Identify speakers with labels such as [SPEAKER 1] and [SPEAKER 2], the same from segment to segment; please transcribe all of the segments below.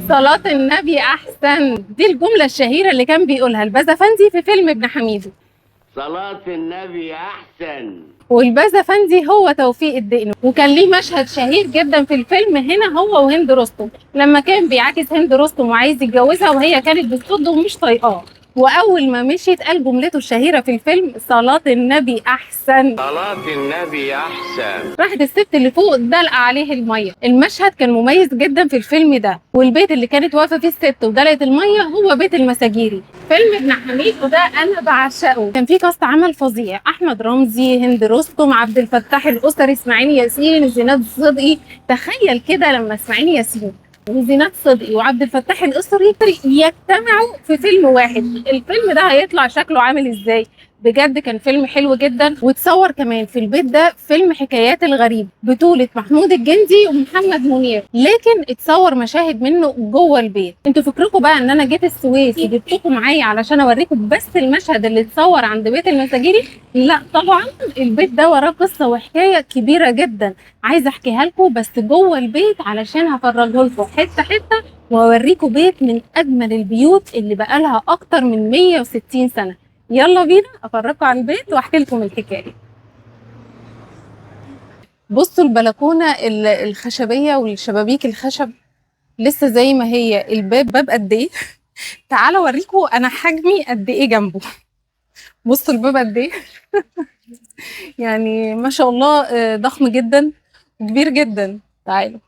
[SPEAKER 1] صلاة النبي أحسن، دي الجملة الشهيرة اللي كان بيقولها البازافندي في فيلم ابن حميدو.
[SPEAKER 2] صلاة النبي أحسن.
[SPEAKER 1] والبازافندي هو توفيق الدقن، وكان ليه مشهد شهير جدا في الفيلم هنا هو وهند رستم، لما كان بيعاكس هند رستم وعايز يتجوزها وهي كانت بتصده ومش طايقاه، واول ما مشيت قال جملته الشهيره في الفيلم: صلاة النبي احسن.
[SPEAKER 2] صلاة النبي أحسن.
[SPEAKER 1] راحت الست اللي فوق دلق عليه الميه. المشهد كان مميز جدا في الفيلم ده، والبيت اللي كانت واقفه فيه الست ودلقت الميه هو بيت المساجيري. فيلم ابن حميد وده انا بعشقه، كان فيه كاست عمل فظيع: احمد رمزي، هند رستم، عبد الفتاح الاسري، اسماعيل ياسين، زينات صدقي. تخيل كده لما اسماعيل ياسين وزينات صدقي وعبد الفتاح الاسري يجتمعوا في فيلم واحد، الفيلم ده هيطلع شكله عامل ازاي؟ بجد كان فيلم حلو جدا. وتصور كمان في البيت ده فيلم حكايات الغريب بطولة محمود الجندي ومحمد منير، لكن اتصور مشاهد منه جوه البيت. انتوا فكركم بقى ان انا جيت السويس وجبتكم معايا علشان اوريكم بس المشهد اللي اتصور عند بيت المساجيري؟ لا طبعا، البيت ده وراه قصة وحكاية كبيرة جدا عايزة احكيها لكم بس جوه البيت، علشان هفرجه لكم حتة حتة واوريكم بيت من اجمل البيوت اللي بقالها اكتر من 160 سنة. يلا بينا افرجكم على البيت واحكي لكم الحكايه. بصوا البلكونه الخشبيه والشبابيك الخشب لسه زي ما هي. الباب قد ايه؟ تعالوا اوريكم انا حجمي قد ايه جنبه. بصوا الباب قد ايه. يعني ما شاء الله ضخم جدا وكبير جدا. تعالوا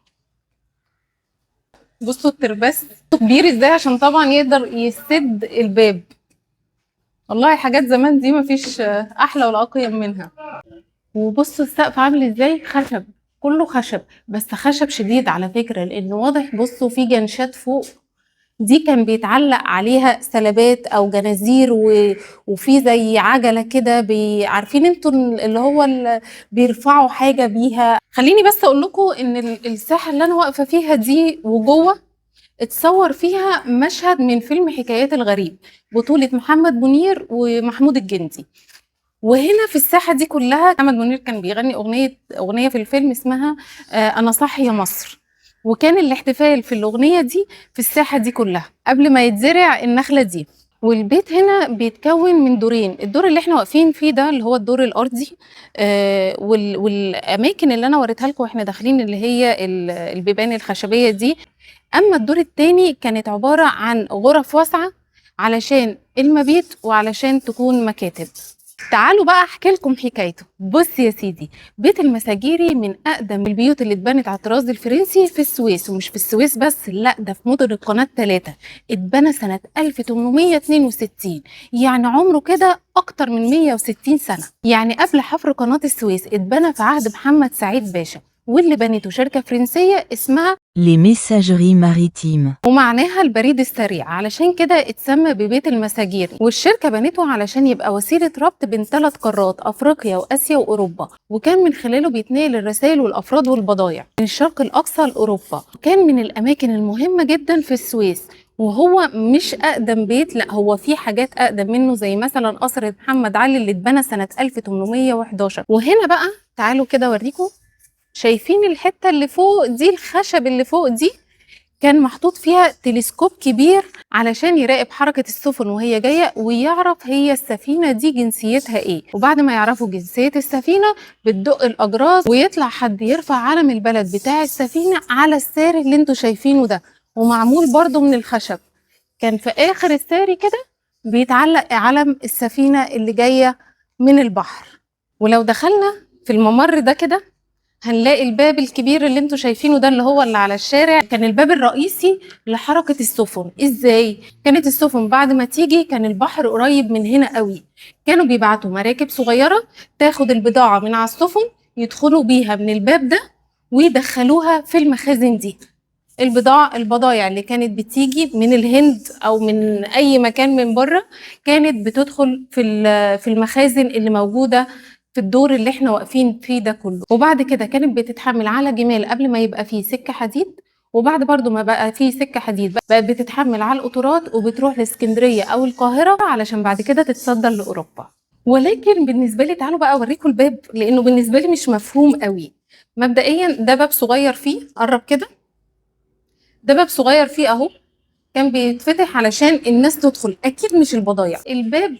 [SPEAKER 1] بصوا الترباس كبير ازاي عشان طبعا يقدر يسد الباب. والله حاجات زمان دي مفيش احلى ولا اقيم منها. وبصوا السقف عامل ازاي، خشب، كله خشب، بس خشب شديد على فكرة، لانه واضح. بصوا في جنشات فوق، دي كان بيتعلق عليها سلبات او جنازير وفي زي عجلة كده عارفين انتوا اللي هو بيرفعوا حاجة بيها. خليني بس اقول لكم ان الساحة اللي انا واقفة فيها دي وجوه اتصور فيها مشهد من فيلم حكايات الغريب بطولة محمد منير ومحمود الجندي. وهنا في الساحة دي كلها محمد منير كان بيغني أغنية في الفيلم اسمها أنا صاحي يا مصر، وكان الاحتفال في الأغنية دي في الساحة دي كلها قبل ما يتزرع النخلة دي. والبيت هنا بيتكون من دورين، الدور اللي احنا واقفين فيه ده اللي هو الدور الأرضي، والأماكن اللي أنا وريتها لكم واحنا داخلين اللي هي البيبان الخشبية دي. أما الدور التاني كانت عبارة عن غرف واسعة علشان المبيت وعلشان تكون مكاتب. تعالوا بقى احكي لكم حكايته. بص يا سيدي، بيت المساجيري من اقدم البيوت اللي اتبنت على الطراز الفرنسي في السويس، ومش في السويس بس، لا ده في مدن القناه الثلاثه. اتبنى سنه 1862، يعني عمره كده اكتر من 160 سنه، يعني قبل حفر قناه السويس. اتبنى في عهد محمد سعيد باشا، واللي بنته شركه فرنسيه اسمها
[SPEAKER 3] Les messageries maritimes.
[SPEAKER 1] ومعناها البريد السريع، علشان كده اتسمى ببيت المساجيري. والشركة بنته علشان يبقى وسيلة ربط بين 3 قارات، أفريقيا وآسيا وأوروبا، وكان من خلاله بيتنقل الرسائل والأفراد والبضائع من الشرق الأقصى لأوروبا. كان من الأماكن المهمة جدا في السويس، وهو مش أقدم بيت، لا هو في حاجات أقدم منه زي مثلا قصر محمد علي اللي اتبنى سنة 1811. وهنا بقى تعالوا كده أوريكم، شايفين الحتة اللي فوق دي، الخشب اللي فوق دي كان محطوط فيها تلسكوب كبير علشان يراقب حركة السفن وهي جاية، ويعرف هي السفينة دي جنسيتها ايه. وبعد ما يعرفوا جنسية السفينة بتدق الأجراس ويطلع حد يرفع علم البلد بتاع السفينة على الساري اللي انتوا شايفينه ده، ومعمول برضو من الخشب. كان في آخر الساري كده بيتعلق علم السفينة اللي جاية من البحر. ولو دخلنا في الممر ده كده هنلاقي الباب الكبير اللي انتوا شايفينه ده اللي هو اللي على الشارع، كان الباب الرئيسي لحركة السفن. ازاي؟ كانت السفن بعد ما تيجي كان البحر قريب من هنا قوي، كانوا بيبعتوا مراكب صغيرة تاخد البضاعة من على السفن، يدخلوا بيها من الباب ده ويدخلوها في المخازن دي. البضايع اللي كانت بتيجي من الهند او من اي مكان من بره كانت بتدخل في المخازن اللي موجوده في الدور اللي احنا واقفين فيه ده كله. وبعد كده كانت بتتحمل على جمال قبل ما يبقى فيه سكه حديد، وبعد برضو ما بقى فيه سكه حديد بقت بتتحمل على القطارات وبتروح لاسكندريه او القاهره علشان بعد كده تتصدر لاوروبا. ولكن بالنسبه لي، تعالوا بقى اوريكم الباب لانه بالنسبه لي مش مفهوم قوي. مبدئيا ده باب صغير فيه، قرب كده، ده باب صغير فيه اهو، كان بيتفتح علشان الناس تدخل، اكيد مش البضايع. الباب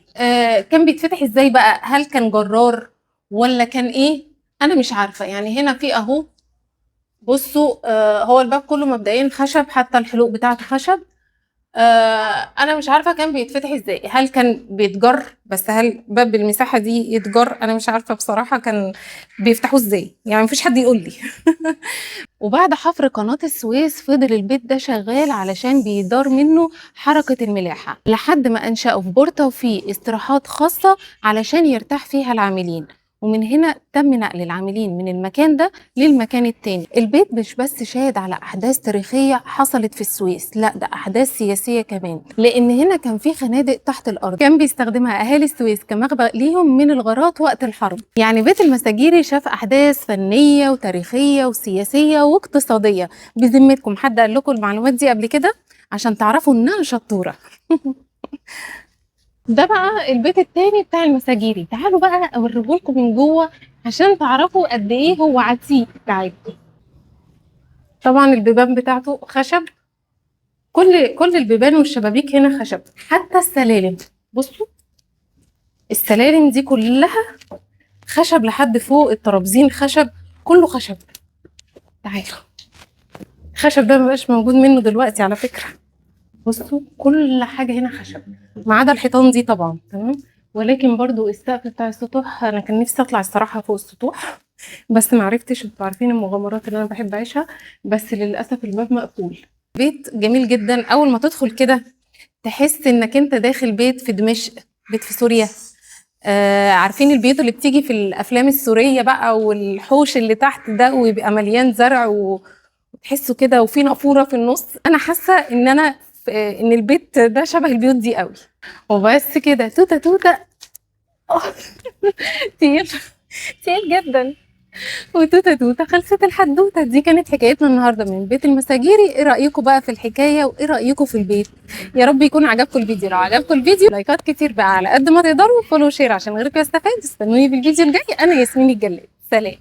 [SPEAKER 1] كان بيتفتح ازاي بقى؟ هل كان جرار ولا كان ايه؟ انا مش عارفه. يعني هنا في اهو، بصوا هو الباب كله مبدئيا خشب، حتى الحلوق بتاعته خشب. انا مش عارفه كان بيتفتح ازاي، هل كان بيتجر؟ بس هل باب بالمساحه دي يتجر؟ انا مش عارفه بصراحه كان بيفتحوه ازاي، يعني مفيش حد يقول لي. وبعد حفر قناة السويس فضل البيت ده شغال علشان بيدار منه حركة الملاحة، لحد ما أنشأوا في بورتوفيق استراحات خاصة علشان يرتاح فيها العاملين. ومن هنا تم نقل العاملين من المكان ده للمكان التاني. البيت مش بس شاهد على أحداث تاريخية حصلت في السويس، لا ده أحداث سياسية كمان، لأن هنا كان في خنادق تحت الأرض كان بيستخدمها أهالي السويس كمخبأ ليهم من الغارات وقت الحرب. يعني بيت المساجيري شاف أحداث فنية وتاريخية وسياسية واقتصادية. بذمتكم حد قال لكم المعلومات دي قبل كده؟ عشان تعرفوا إنها شطورة. ده بقى البيت التاني بتاع المساجيري، تعالوا بقى اوريهولكم من جوه عشان تعرفوا قد ايه هو عتيق بتاعتكم. طبعا البيبان بتاعته خشب، كل البيبان والشبابيك هنا خشب، حتى السلالم. بصوا السلالم دي كلها خشب لحد فوق، الترابزين خشب، كله خشب. تعالوا، الخشب ده مبقاش موجود منه دلوقتي على فكرة. بصوا كل حاجة هنا خشب ما عدا الحيطان دي طبعا، تمام. ولكن برضو السقف بتاع السطوح، انا كان نفسي اطلع الصراحة فوق السطوح بس معرفتش. انتوا عارفين المغامرات اللي انا بحب اعيشها، بس للأسف الباب مقفول. بيت جميل جدا، اول ما تدخل كده تحس انك انت داخل بيت في دمشق، بيت في سوريا. عارفين البيوت اللي بتيجي في الافلام السورية بقى، والحوش اللي تحت ده ويبقى مليان زرع وتحسوا كده وفي نافورة في النص. انا حاسة ان انا ان البيت ده شبه البيوت دي قوي. وبس كده، توته توته. آه، تقيل، تقيل جدا. وتوته توته خلصت الحدوته دي. كانت حكايتنا النهارده من بيت المساجيري. ايه رايكم بقى في الحكايه وايه رايكم في البيت؟ يا رب يكون عجبكم الفيديو. لو عجبكم الفيديو لايكات كتير بقى على قد ما تقدروا، فولو شير عشان غيركم يستفاد. استنوني في الفيديو الجاي. انا ياسمين الجلاد، سلام.